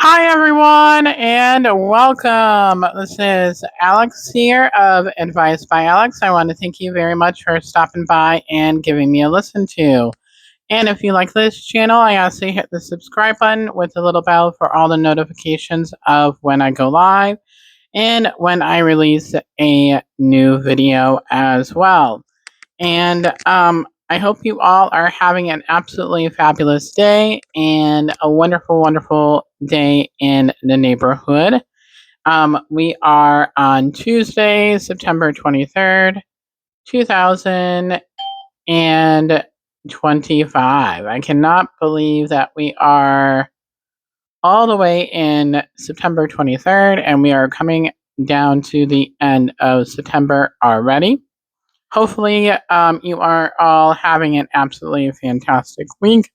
Hi, everyone, and welcome. This is Alex here of Advice by Alex. I want to thank you very much for stopping by and giving me a listen to. And if you like this channel, I ask you hit the subscribe button with the little bell for all the notifications of when I go live and when I release a new video as well. And I hope you all are having an absolutely fabulous day and a wonderful, wonderful day in the neighborhood. We are on Tuesday, September 23rd, 2025. I cannot believe that we are all the way in September 23rd and we are coming down to the end of September already. Hopefully, you are all having an absolutely fantastic week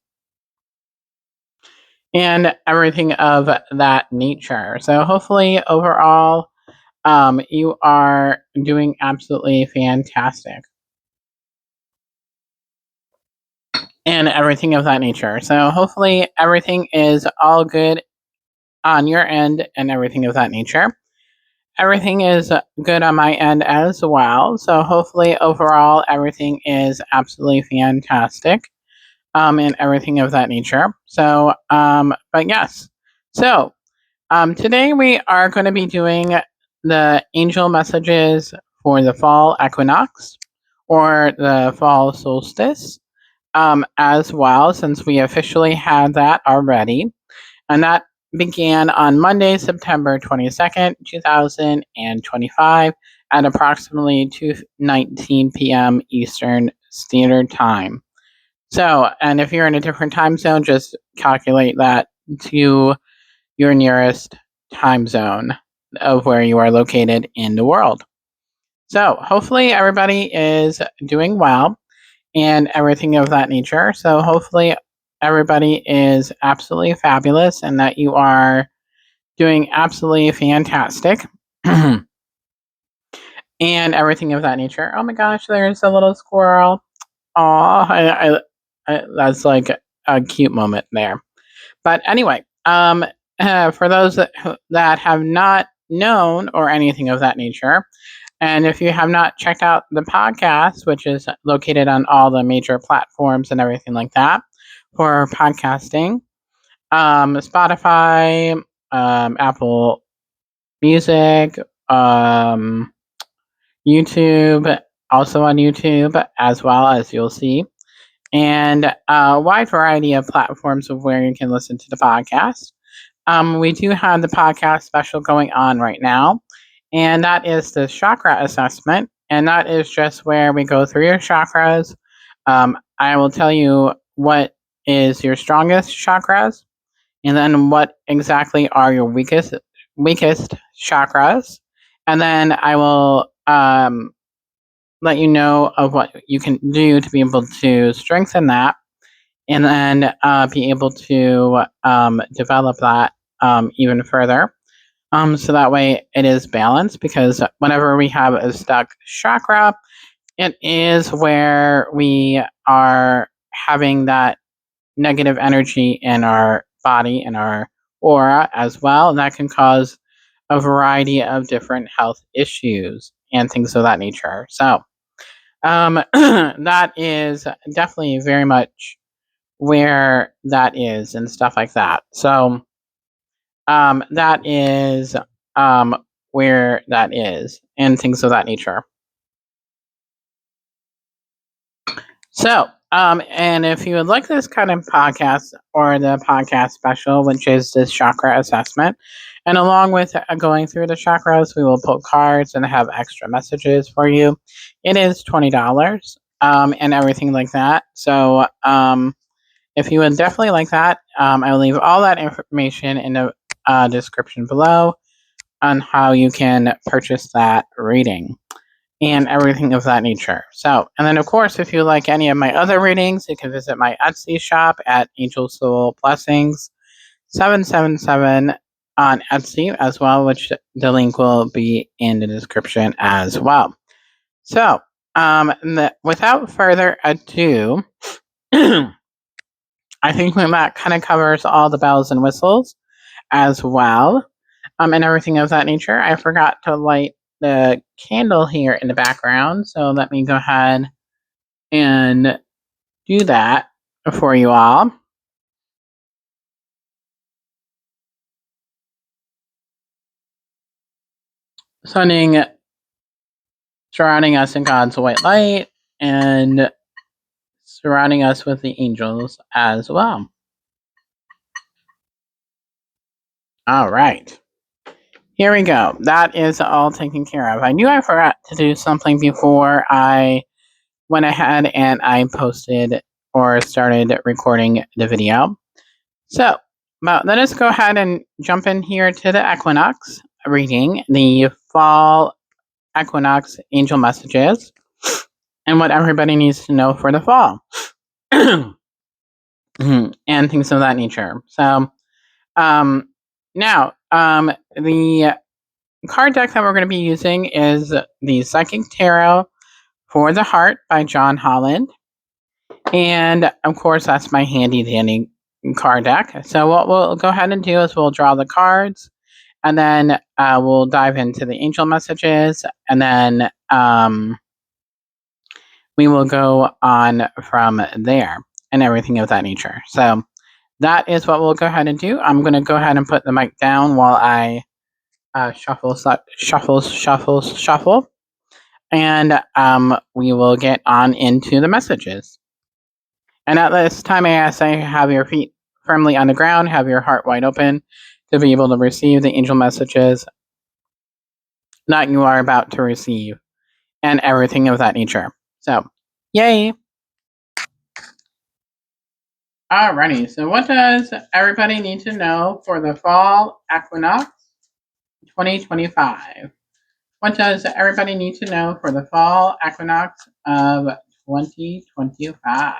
and everything of that nature. So, hopefully, overall, you are doing absolutely fantastic and everything of that nature. So, hopefully, everything is all good on your end and everything of that nature. Everything is good on my end as well. So, hopefully, overall, everything is absolutely fantastic. And everything of that nature. So, but yes. So, today we are going to be doing the angel messages for the fall equinox or the fall solstice as well, since we officially had that already. And that began on Monday, September 22nd, 2025 at approximately 2:19 p.m. Eastern Standard Time. So, and if you're in a different time zone, just calculate that to your nearest time zone of where you are located in the world. So, hopefully, everybody is doing well and everything of that nature. So, hopefully, everybody is absolutely fabulous and that you are doing absolutely fantastic and everything of that nature. Oh my gosh, there's a little squirrel. Oh, that's like a cute moment there. But anyway, for those that have not known or anything of that nature, and if you have not checked out the podcast, which is located on all the major platforms and everything like that for podcasting, Spotify, Apple Music, YouTube, also on YouTube as well, as you'll see, and a wide variety of platforms of where you can listen to the podcast. We do have the podcast special going on right now, and that is the chakra assessment. And that is just where we go through your chakras. I will tell you what is your strongest chakras, and then what exactly are your weakest chakras, and then I will let you know of what you can do to be able to strengthen that and then be able to develop that even further. So that way it is balanced, because whenever we have a stuck chakra, it is where we are having that negative energy in our body and our aura as well. And that can cause a variety of different health issues and things of that nature. So that is definitely very much where that is and stuff like that. So that is where that is and things of that nature. So, and if you would like this kind of podcast or the podcast special, which is this chakra assessment, and along with going through the chakras, we will pull cards and have extra messages for you. It is $20 and everything like that. So, if you would definitely like that, I will leave all that information in the description below on how you can purchase that reading and everything of that nature. So, and then of course, if you like any of my other readings, you can visit my Etsy shop at Angel Soul Blessings 777 on Etsy as well, which the link will be in the description as well. So, without further ado, I think that kind of covers all the bells and whistles as well, and everything of that nature. I forgot to light the candle here in the background, so let me go ahead and do that for you all. Surrounding us in God's white light and surrounding us with the angels as well. All right. Here we go. That is all taken care of. I knew I forgot to do something before I went ahead and I posted or started recording the video. So, let us go ahead and jump in here to the Equinox reading, the fall Equinox angel messages, and what everybody needs to know for the fall. And things of that nature. So, now, the card deck that we're going to be using is the Psychic Tarot for the Heart by John Holland. And of course, that's my handy dandy card deck. So, what we'll go ahead and do is we'll draw the cards and then we'll dive into the angel messages and then we will go on from there and everything of that nature. So, that is what we'll go ahead and do. I'm going to go ahead and put the mic down while I shuffle, and we will get on into the messages. And at this time, I ask that you have your feet firmly on the ground, have your heart wide open to be able to receive the angel messages that you are about to receive and everything of that nature. So, yay! Alrighty, so what does everybody need to know for the fall equinox 2025? What does everybody need to know for the fall equinox of 2025?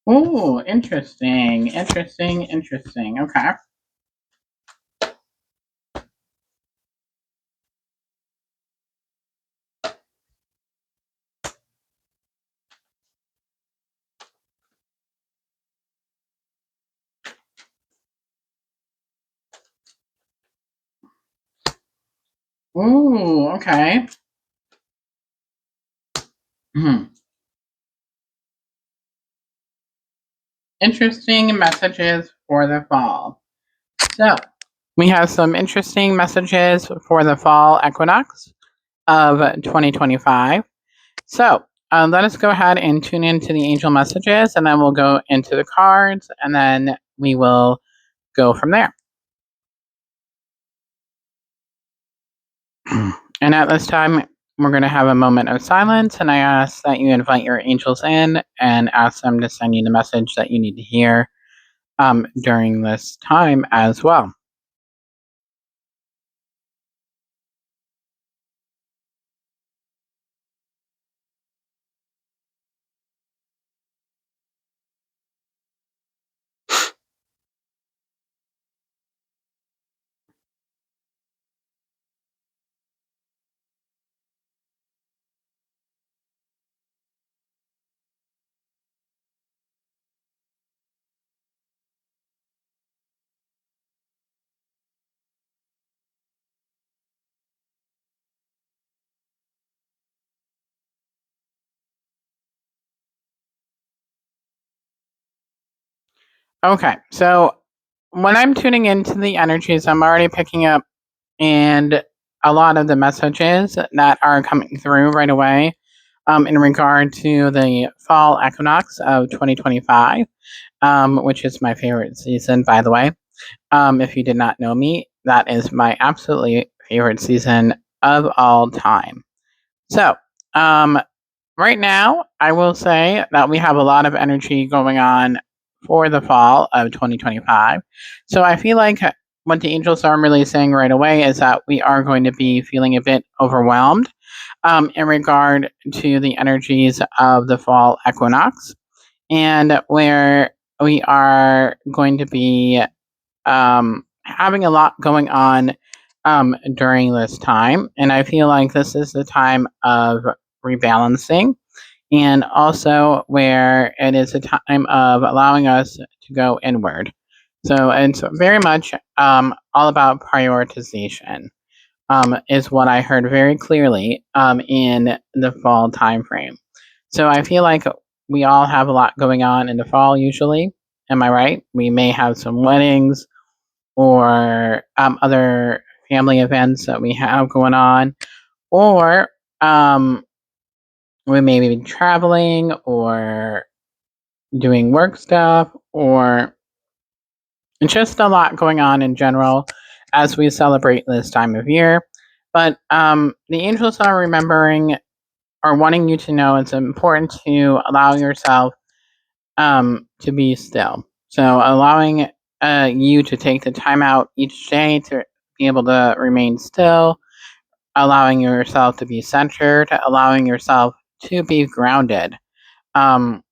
Ooh, interesting. Okay. Ooh, okay. Interesting messages for the fall. So, we have some interesting messages for the fall equinox of 2025. So, let us go ahead and tune into the angel messages, and then we'll go into the cards, and then we will go from there. And at this time, we're going to have a moment of silence, and I ask that you invite your angels in and ask them to send you the message that you need to hear during this time as well. Okay, so when I'm tuning into the energies, I'm already picking up and a lot of the messages that are coming through right away in regard to the fall equinox of 2025, which is my favorite season, by the way. If you did not know me, that is my absolutely favorite season of all time. So, right now, I will say that we have a lot of energy going on for the fall of 2025. So I feel like what the angels are really saying right away is that we are going to be feeling a bit overwhelmed in regard to the energies of the fall equinox, and where we are going to be having a lot going on during this time. And I feel like this is the time of rebalancing, and also where it is a time of allowing us to go inward. So it's very much all about prioritization, is what I heard very clearly in the fall time frame. So I feel like we all have a lot going on in the fall usually. Am I right? We may have some weddings or other family events that we have going on, or um, we may be traveling or doing work stuff, or just a lot going on in general as we celebrate this time of year. But the angels are remembering or wanting you to know it's important to allow yourself to be still. So allowing you to take the time out each day to be able to remain still, allowing yourself to be centered, allowing yourself to be grounded. Um,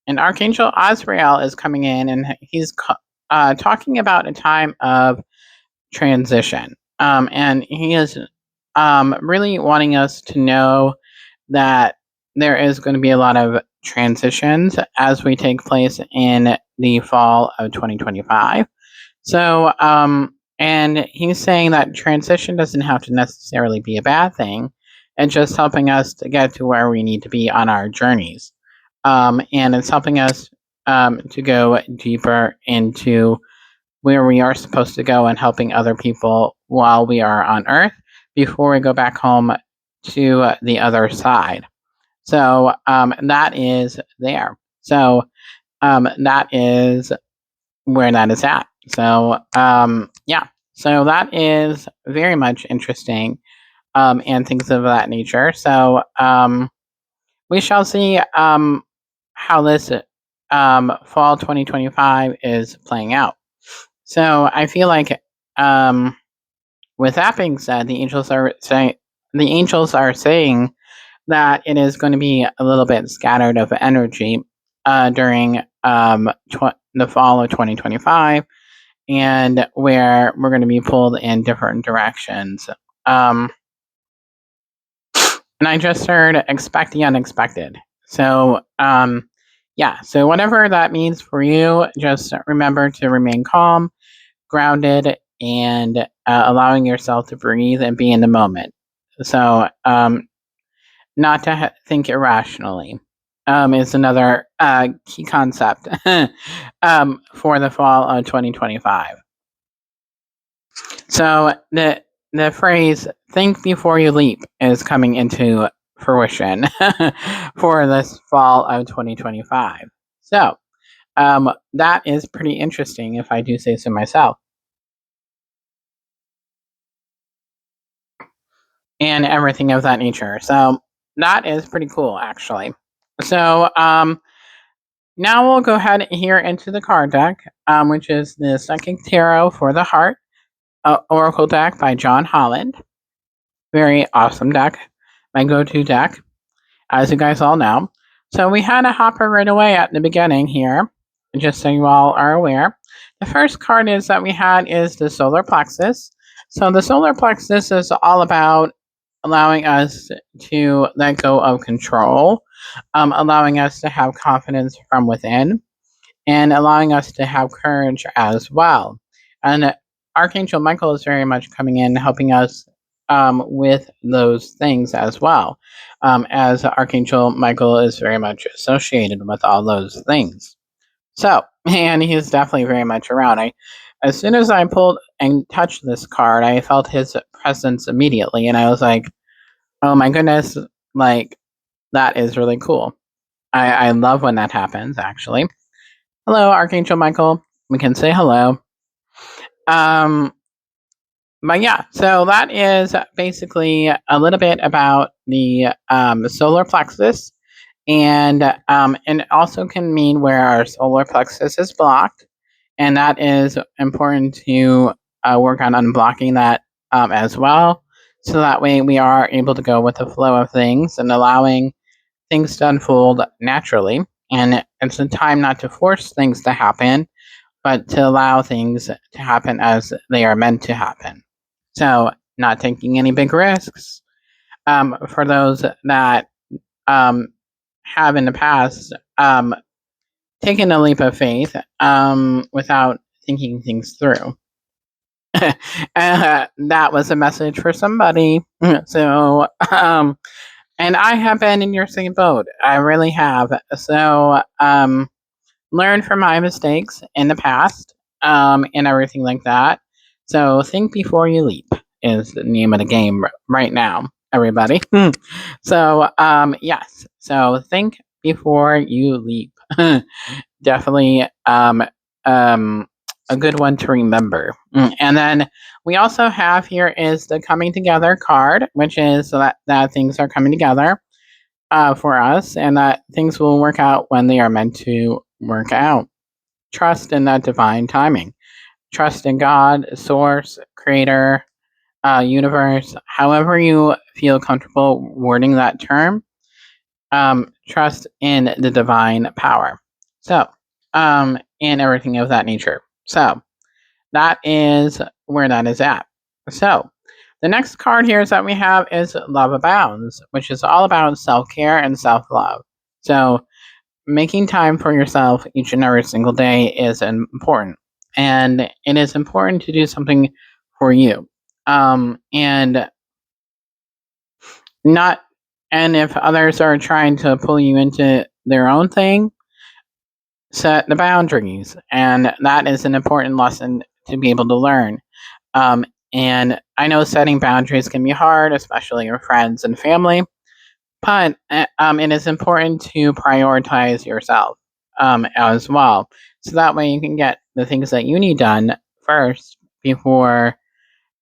and Archangel Azrael is coming in, and he's talking about a time of transition. And he is really wanting us to know that there is going to be a lot of transitions as we take place in the fall of 2025. So, and he's saying that transition doesn't have to necessarily be a bad thing. It's just helping us to get to where we need to be on our journeys. And it's helping us to go deeper into where we are supposed to go and helping other people while we are on Earth before we go back home to the other side. So that is there. So that is where that is at. So yeah. So that is very much interesting and things of that nature. So we shall see how this fall 2025 is playing out. So I feel like with that being said, the angels are saying that it is going to be a little bit scattered of energy during the fall of 2025, and where we're going to be pulled in different directions. Um, and I just heard expect the unexpected. So, yeah, so whatever that means for you, just remember to remain calm, grounded, and allowing yourself to breathe and be in the moment. So, not to think irrationally is another key concept for the fall of 2025. So the phrase "think before you leap" is coming into fruition for this fall of 2025. So that is pretty interesting, if I do say so myself, and everything of that nature. So that is pretty cool, actually. So now we'll go ahead here into the card deck, which is the Psychic Tarot for the Heart Oracle deck by John Holland. Very awesome deck. My go-to deck, as you guys all know. So we had a hopper right away at the beginning here, just so you all are aware. The first card is that we had is the solar plexus. So the solar plexus is all about allowing us to let go of control, allowing us to have confidence from within, and allowing us to have courage as well. And Archangel Michael is very much coming in, helping us with those things as well, as Archangel Michael is very much associated with all those things. So, and he's definitely very much around. As soon as I pulled and touched this card, I felt his presence immediately, and I was like, "Oh my goodness! Like that is really cool." I love when that happens. Actually, hello, Archangel Michael. We can say hello. Um, but yeah, so that is basically a little bit about the solar plexus, and it also can mean where our solar plexus is blocked, and that is important to work on unblocking that as well. So that way we are able to go with the flow of things and allowing things to unfold naturally. And it's a time not to force things to happen, but to allow things to happen as they are meant to happen. So, not taking any big risks. For those that have in the past taken a leap of faith without thinking things through. That was a message for somebody. So, and I have been in your same boat. I really have. So, learn from my mistakes in the past, and everything like that. So, think before you leap is the name of the game right now, everybody. So, yes. So, think before you leap. Definitely a good one to remember. And then we also have here is the coming together card, which is that things are coming together for us and that things will work out when they are meant to work out. Trust in that divine timing. Trust in God, source, creator, universe, however you feel comfortable wording that term. Trust in the divine power. So, and everything of that nature. So, that is where that is at. So, the next card here is that we have is Love Abounds, which is all about self care and self love. So, making time for yourself each and every single day is important. And it is important to do something for you. And not, and if others are trying to pull you into their own thing, set the boundaries. And that is an important lesson to be able to learn. Um, and I know setting boundaries can be hard, especially with friends and family, but it is important to prioritize yourself as well. So that way you can get the things that you need done first before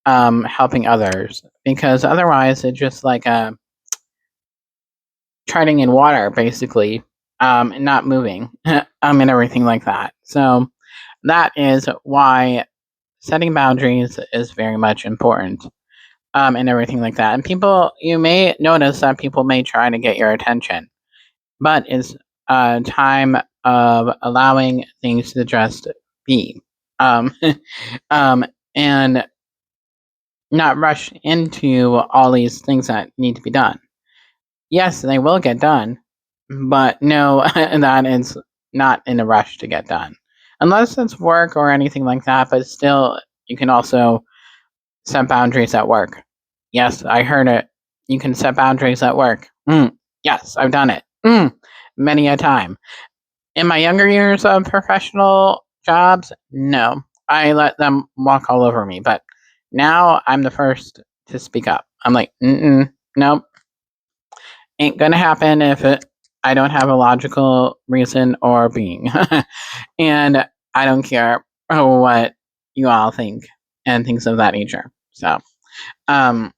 helping others. Because otherwise, it's just like treading in water, basically, and not moving, and everything like that. So that is why setting boundaries is very much important, and everything like that. And people, you may notice that people may try to get your attention, but it's a time of allowing things to just be, um, and not rush into all these things that need to be done. Yes, they will get done, but no, that is not in a rush to get done. Unless it's work or anything like that, but still, you can also set boundaries at work. Yes, I heard it. You can set boundaries at work. Yes, I've done it. Many a time. In my younger years of professional jobs, no. I let them walk all over me, but now I'm the first to speak up. I'm like, nope, ain't gonna happen if I don't have a logical reason or being. And I don't care what you all think and things of that nature. So, um,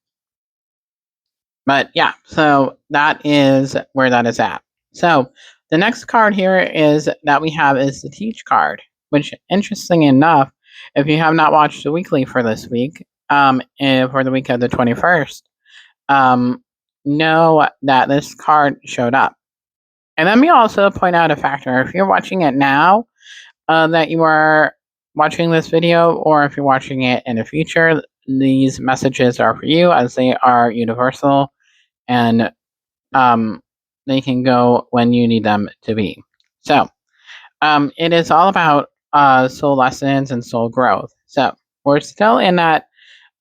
but yeah, so that is where that is at. So the next card here is that we have is the Teach card, which interesting enough, if you have not watched the weekly for this week, for the week of the 21st, know that this card showed up. And let me also point out a factor. If you're watching it now, that you are watching this video, or if you're watching it in the future, these messages are for you as they are universal and they can go when you need them to be. So, it is all about soul lessons and soul growth. So, we're still in that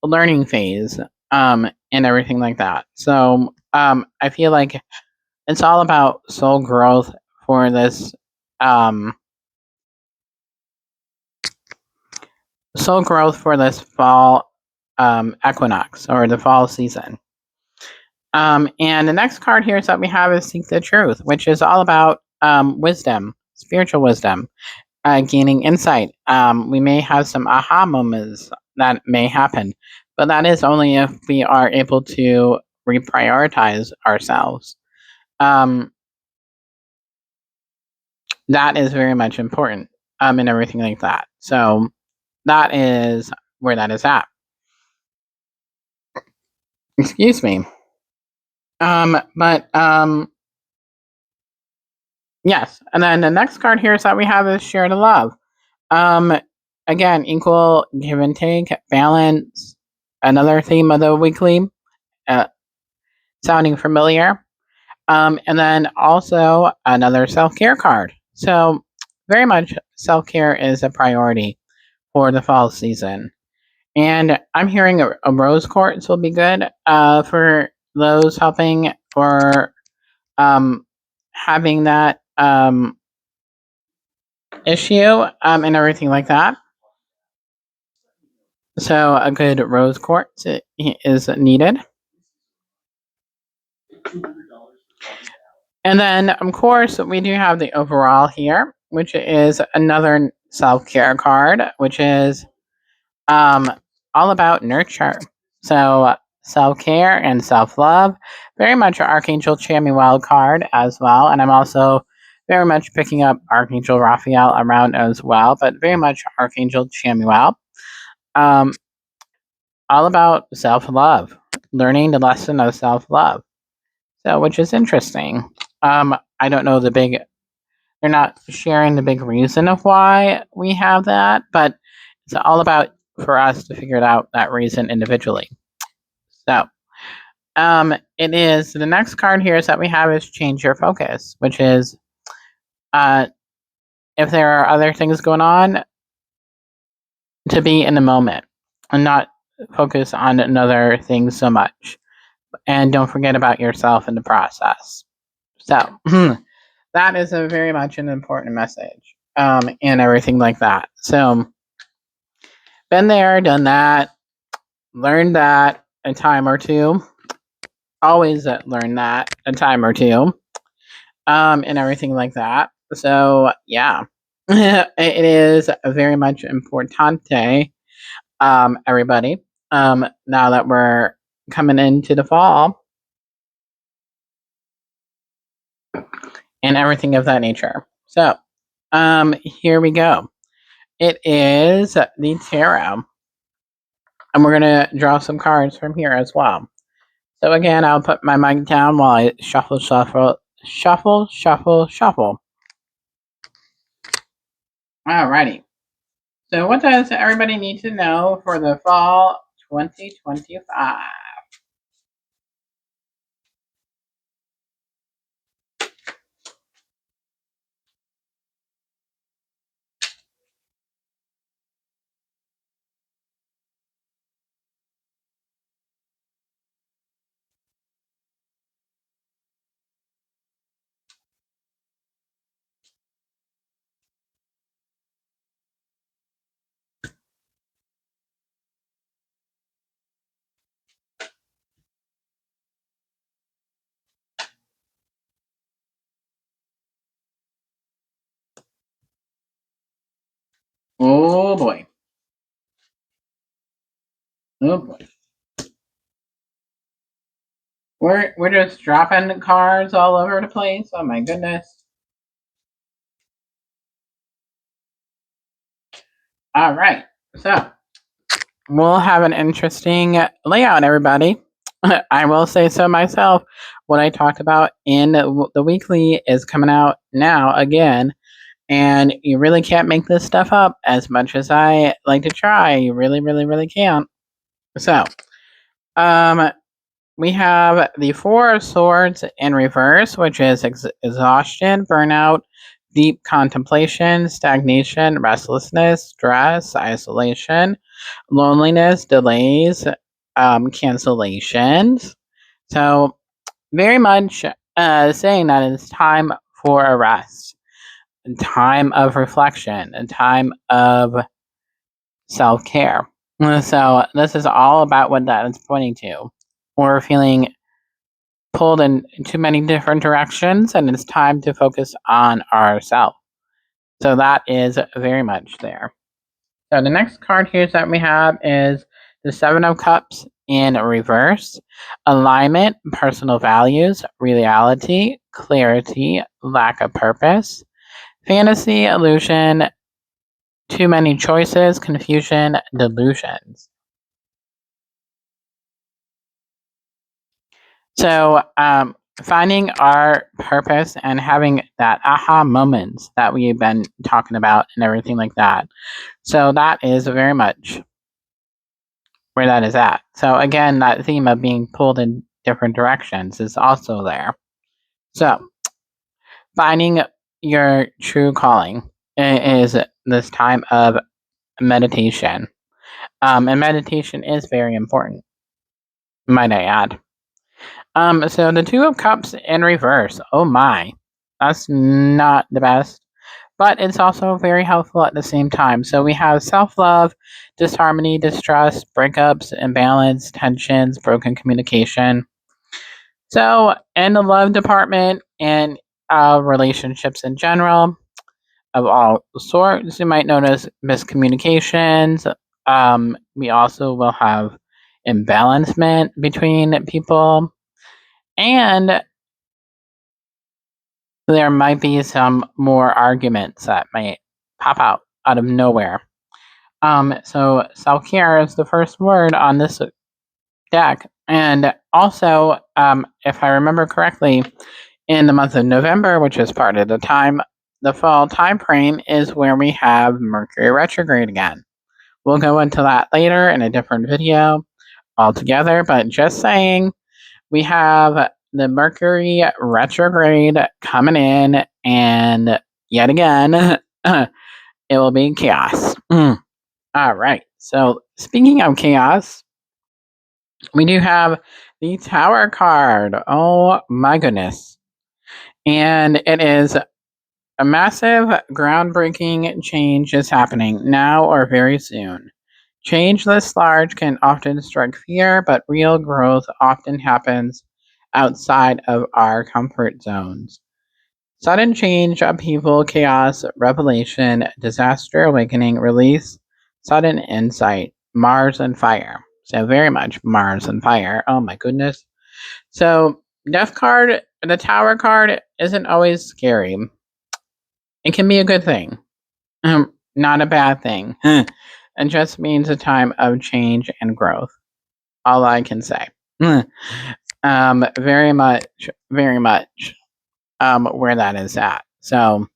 learning phase and everything like that. So, I feel like it's all about soul growth for this um, fall equinox or the fall season. And the next card here is that we have is Seek the Truth, which is all about wisdom, spiritual wisdom, gaining insight. We may have some aha moments that may happen, but that is only if we are able to reprioritize ourselves. That is very much important and everything like that. So that is where that is at. Excuse me. But yes. And then the next card here is that we have is share the love. Um, Again, equal give and take, balance. Another theme of the weekly, uh, sounding familiar. And then also another self care card. So very much self care is a priority for the fall season. And I'm hearing a rose quartz will be good for those helping or having that issue and everything like that. So a good rose quartz is needed. And then, of course, we do have the overall here, which is another self care card, which is um, all about nurture. So self care and self love. Very much Archangel Chamuel card as well. And I'm also very much picking up Archangel Raphael around as well, but very much Archangel Chamuel. Um, all about self love, learning the lesson of self love. So, which is interesting. I don't know the big, they're not sharing the big reason of why we have that, but it's all about for us to figure it out that reason individually. So, it is the next card here is that we have is change your focus, which is if there are other things going on, to be in the moment and not focus on another thing so much. And don't forget about yourself in the process. So, that is a very much an important message and everything like that. So, been there, done that, learned that a time or two. Always learn that a time or two and everything like that. So, yeah, it is very much importante, everybody. Now that we're coming into the fall and everything of that nature. So, here we go. It is the tarot. And we're going to draw some cards from here as well. So again, I'll put my mic down while I shuffle, shuffle, shuffle, shuffle, shuffle. Alrighty. So what does everybody need to know for the fall 2025? Oh boy. Oh boy. We're just dropping cards all over the place. Oh my goodness. All right. So we'll have an interesting layout, everybody. I will say so myself. What I talked about in the weekly is coming out now again. And you really can't make this stuff up as much as I like to try. You really, really, really can't. So, um, we have the Four of Swords in reverse, which is exhaustion, burnout, deep contemplation, stagnation, restlessness, stress, isolation, loneliness, delays, cancellations. So, very much saying that it's time for a rest, a time of reflection, a time of self care. So, this is all about what that is pointing to. We're feeling pulled in too many different directions, and it's time to focus on ourselves. So, that is very much there. So, the next card here that we have is the Seven of Cups in reverse, alignment, personal values, reality, clarity, lack of purpose, fantasy, illusion, too many choices, confusion, delusions. So, finding our purpose and having that aha moments that we've been talking about and everything like that. So, that is very much where that is at. So, again, that theme of being pulled in different directions is also there. So, finding your true calling is this time of meditation. And meditation is very important, might I add. So the Two of Cups in reverse. Oh my, that's not the best, but it's also very helpful at the same time. So we have self-love, disharmony, distrust, breakups, imbalance, tensions, broken communication. So in the love department and relationships in general of all sorts, you might notice miscommunications. We also will have imbalancement between people. And there might be some more arguments that might pop out of nowhere. So self care is the first word on this deck, and also, if I remember correctly, in the month of November, which is part of the fall time frame, is where we have Mercury retrograde again. We'll go into that later in a different video altogether, but just saying we have the Mercury retrograde coming in, and yet again, it will be chaos. All right. So, speaking of chaos, we do have the Tower card. Oh my goodness. And it is a massive, groundbreaking change is happening now or very soon. Change this large can often strike fear, but real growth often happens outside of our comfort zones. Sudden change, upheaval, chaos, revelation, disaster, awakening, release, sudden insight, Mars and fire. So, very much Mars and fire. Oh my goodness. So, Death card, the Tower card, isn't always scary. It can be a good thing, not a bad thing. It just means a time of change and growth. All I can say. Very much, very much where that is at. So,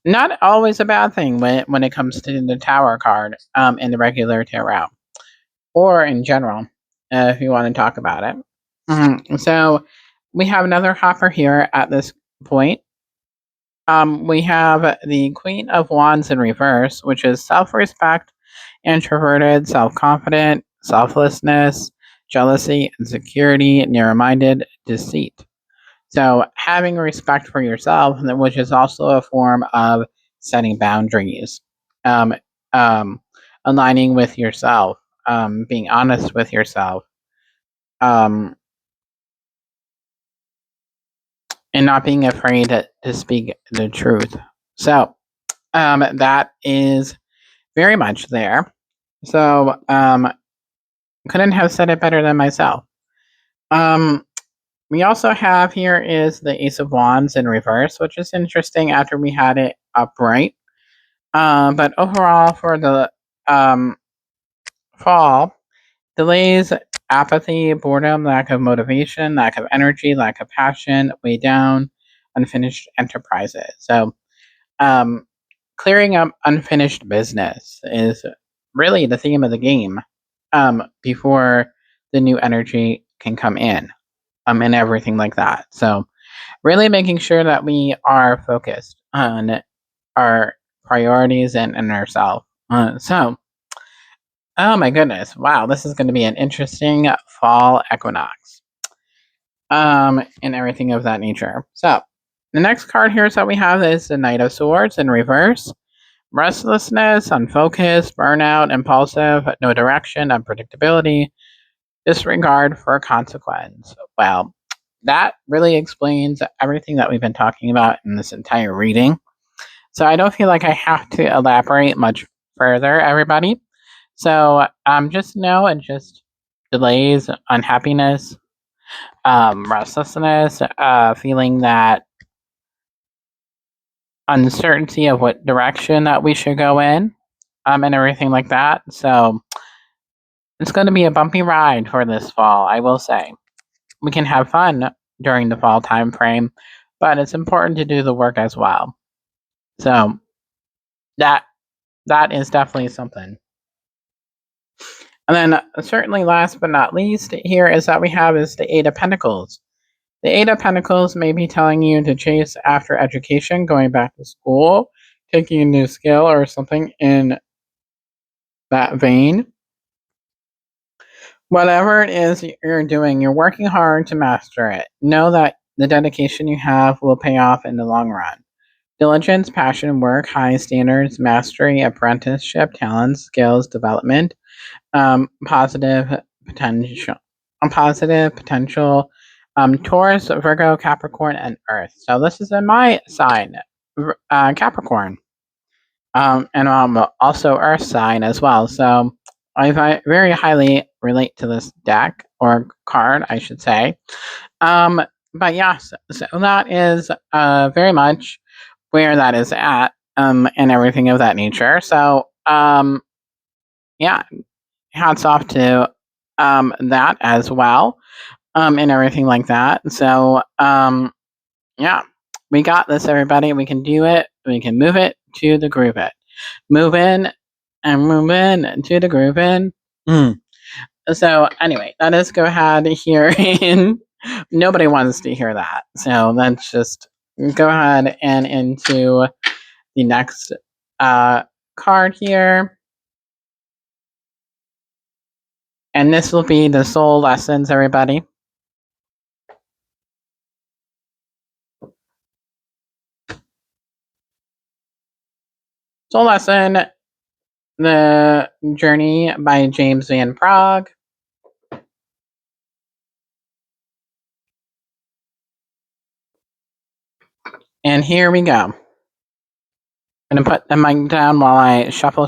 not always a bad thing when it comes to the Tower card in the regular tarot or in general, if you want to talk about it. So, we have another hopper here at this point. We have the Queen of Wands in reverse, which is self respect, introverted, self confident, selflessness, jealousy, insecurity, narrow minded, deceit. So, having respect for yourself, which is also a form of setting boundaries, um, um, aligning with yourself, being honest with yourself, um, and not being afraid to speak the truth. So, that is very much there. So, couldn't have said it better than myself. Um, we also have here is the Ace of Wands in reverse, which is interesting after we had it upright. But overall, for the fall, delays, apathy, boredom, lack of motivation, lack of energy, lack of passion, way down, unfinished enterprises. So, um, clearing up unfinished business is really the theme of the game before the new energy can come in and everything like that. So, really making sure that we are focused on our priorities and ourselves. So, oh my goodness, wow, this is going to be an interesting fall equinox and everything of that nature. So, the next card here that we have is the Knight of Swords in reverse. Restlessness, unfocused, burnout, impulsive, no direction, unpredictability, disregard for consequence. Well, that really explains everything that we've been talking about in this entire reading. So I don't feel like I have to elaborate much further, everybody. So just know and just delays, unhappiness, restlessness, feeling that uncertainty of what direction that we should go in. and everything like that. So it's going to be a bumpy ride for this fall, I will say. We can have fun during the fall time frame, but it's important to do the work as well. So that that is definitely something. And then certainly last but not least here is that we have is the Eight of Pentacles. The Eight of Pentacles may be telling you to chase after education, going back to school, taking a new skill or something in that vein. Whatever it is you're doing, you're working hard to master it. Know that the dedication you have will pay off in the long run. Diligence, passion, work, high standards, mastery, apprenticeship, talents, skills, development, positive potential, Taurus, Virgo, Capricorn, and Earth. So this is in my sign, Capricorn, and also Earth sign as well. So I very highly relate to this deck or card, I should say. But yes, so that is very much where that is at, and everything of that nature. So yeah, hats off to that as well, and everything like that. So yeah, we got this, everybody. We can do it. We can move it to the groove it. Move in and move in to the groove in. So anyway, let us go ahead here and nobody wants to hear that. So let's just go ahead and into the next card here. And this will be the soul lessons, everybody. Soul lesson, The Journey by James Van Praagh. And here we go. I'm going to put the mic down while I shuffle.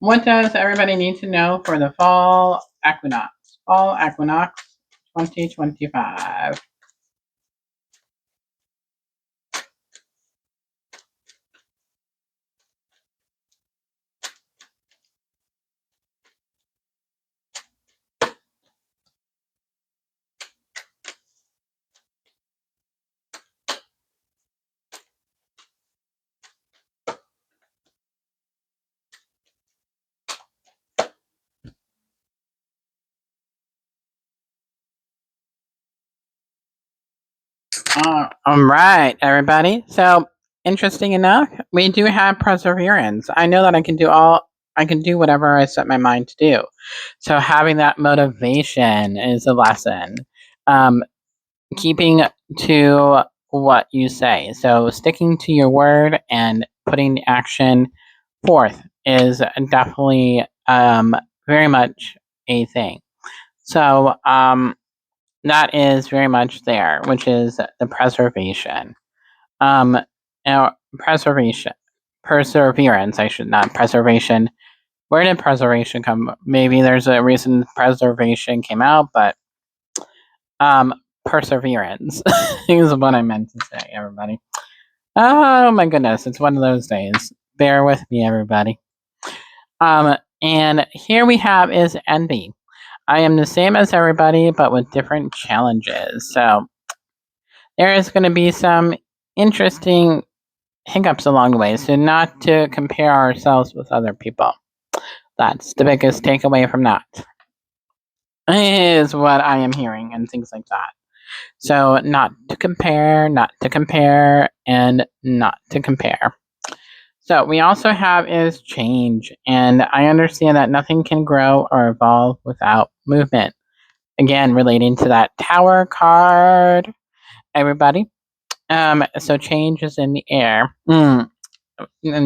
What does everybody need to know for the fall equinox? Fall equinox 2025. All right, everybody. So interesting enough, we do have perseverance. I know that I can do whatever I set my mind to do. So having that motivation is a lesson. Keeping to what you say. So sticking to your word and putting the action forth is definitely very much a thing. So that is very much there, which is the preservation. Now perseverance. I should not preservation. Where did preservation come? Maybe there's a reason preservation came out, but perseverance is what I meant to say, everybody. Oh my goodness, it's one of those days. Bear with me, everybody. And here we have is envy. I am the same as everybody, but with different challenges. So there is going to be some interesting hiccups along the way. So not to compare ourselves with other people. That's the biggest takeaway from that. Is what I am hearing and things like that. So not to compare, and not to compare. So we also have is change, and I understand that nothing can grow or evolve without movement. Again, relating to that tower card, everybody. So change is in the air, and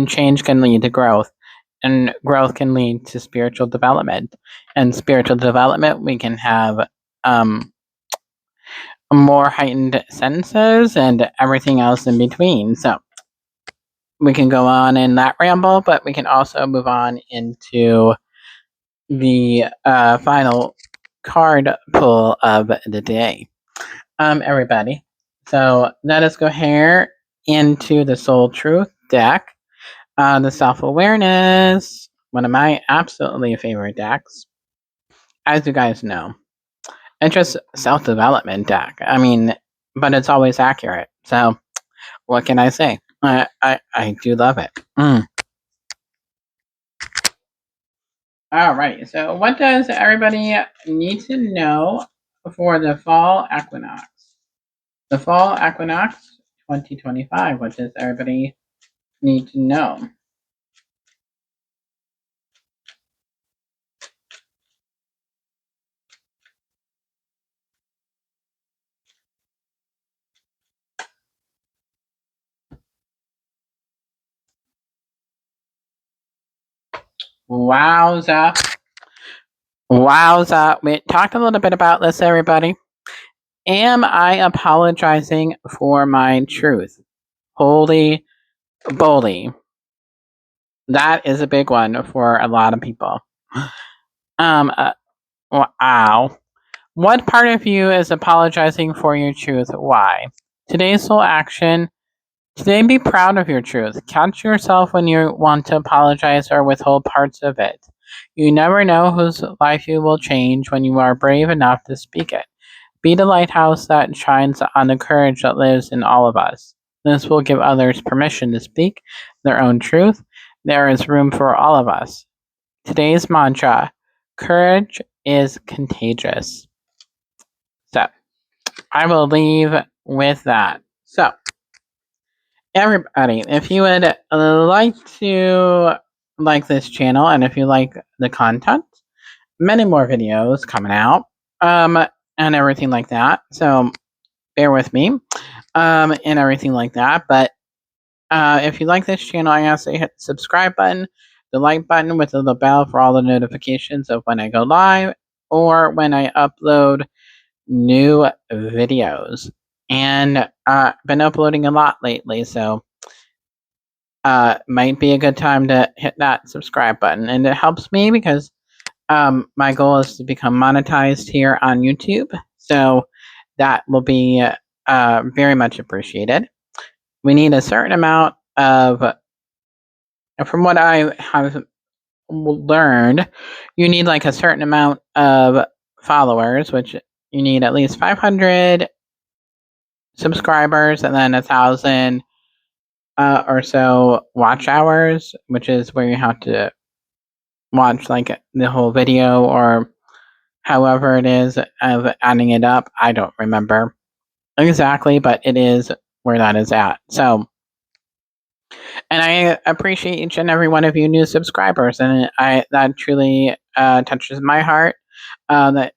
change can lead to growth, and growth can lead to spiritual development, and spiritual development we can have more heightened senses and everything else in between. So we can go on in that ramble, but we can also move on into the final card pull of the day. everybody. So let us go here into the Soul Truth deck. The Self Awareness, one of my absolutely favorite decks, as you guys know. It's just self development deck. I mean, but it's always accurate. So what can I say? I do love it. All right. So what does everybody need to know for the fall equinox? The fall equinox 2025. What does everybody need to know? Wowza. Wowza. We talked a little bit about this, everybody. Am I apologizing for my truth? Holy bully. That is a big one for a lot of people. Wow. What part of you is apologizing for your truth? Why? Today's soul action. Today, be proud of your truth. Catch yourself when you want to apologize or withhold parts of it. You never know whose life you will change when you are brave enough to speak it. Be the lighthouse that shines on the courage that lives in all of us. This will give others permission to speak their own truth. There is room for all of us. Today's mantra: courage is contagious. So, I will leave with that. So, everybody, if you would like to like this channel and if you like the content, many more videos coming out, and everything like that. So, bear with me, and everything like that. But if you like this channel, I ask that you hit the subscribe button, the like button with the little bell for all the notifications of when I go live or when I upload new videos. And been uploading a lot lately, so might be a good time to hit that subscribe button. And it helps me because my goal is to become monetized here on YouTube. So that will be very much appreciated. We need a certain amount of, from what I have learned, you need like a certain amount of followers, which you need at least 500 subscribers and then 1,000 or so watch hours, which is where you have to watch like the whole video or however it is of adding it up. I don't remember exactly, but it is where that is at. So, and I appreciate each and every one of you new subscribers, and that truly touches my heart that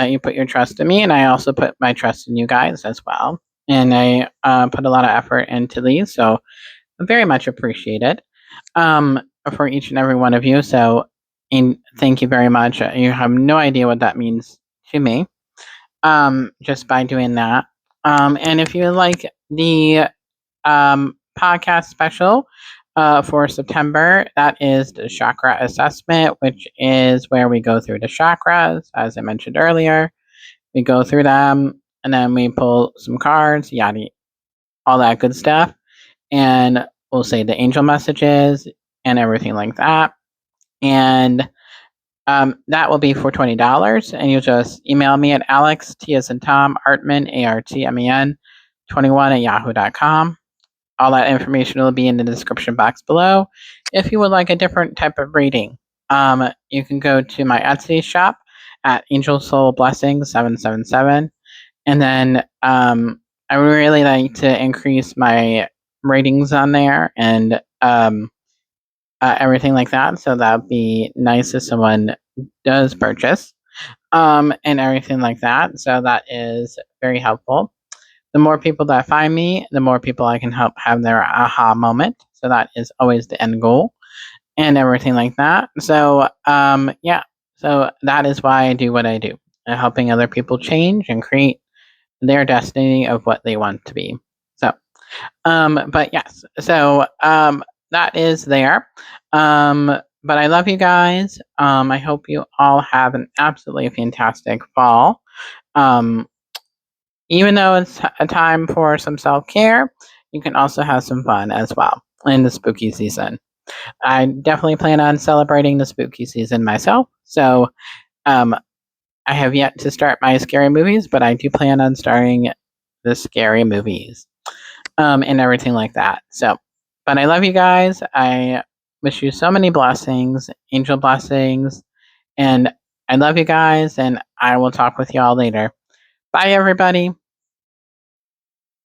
you put your trust in me, and I also put my trust in you guys as well. And I put a lot of effort into these, so very much appreciated for each and every one of you. So, and thank you very much. You have no idea what that means to me just by doing that. And if you like the podcast special for September, that is the chakra assessment, which is where we go through the chakras, as I mentioned earlier. We go through them and then we pull some cards, yada, all that good stuff. And we'll say the angel messages and everything like that. And that will be for $20. And you'll just email me at Alex, T as in Tom, Artman, ARTMEN, 21 at yahoo.com. All that information will be in the description box below. If you would like a different type of reading, you can go to my Etsy shop at Angel Soul Blessings 777. And then I would really like to increase my ratings on there and everything like that. So that would be nice if someone does purchase and everything like that. So that is very helpful. The more people that find me, the more people I can help have their aha moment. So that is always the end goal and everything like that. So yeah, so that is why I do what I do, helping other people change and create their destiny of what they want to be. So, but yes, so that is there. But I love you guys. I hope you all have an absolutely fantastic fall. Um, Even though it's a time for some self care, you can also have some fun as well in the spooky season. I definitely plan on celebrating the spooky season myself. So, um, I have yet to start my scary movies, but I do plan on starting the scary movies, and everything like that. So, but I love you guys. I wish you so many blessings, angel blessings, and I love you guys, and I will talk with you all later. Bye, everybody.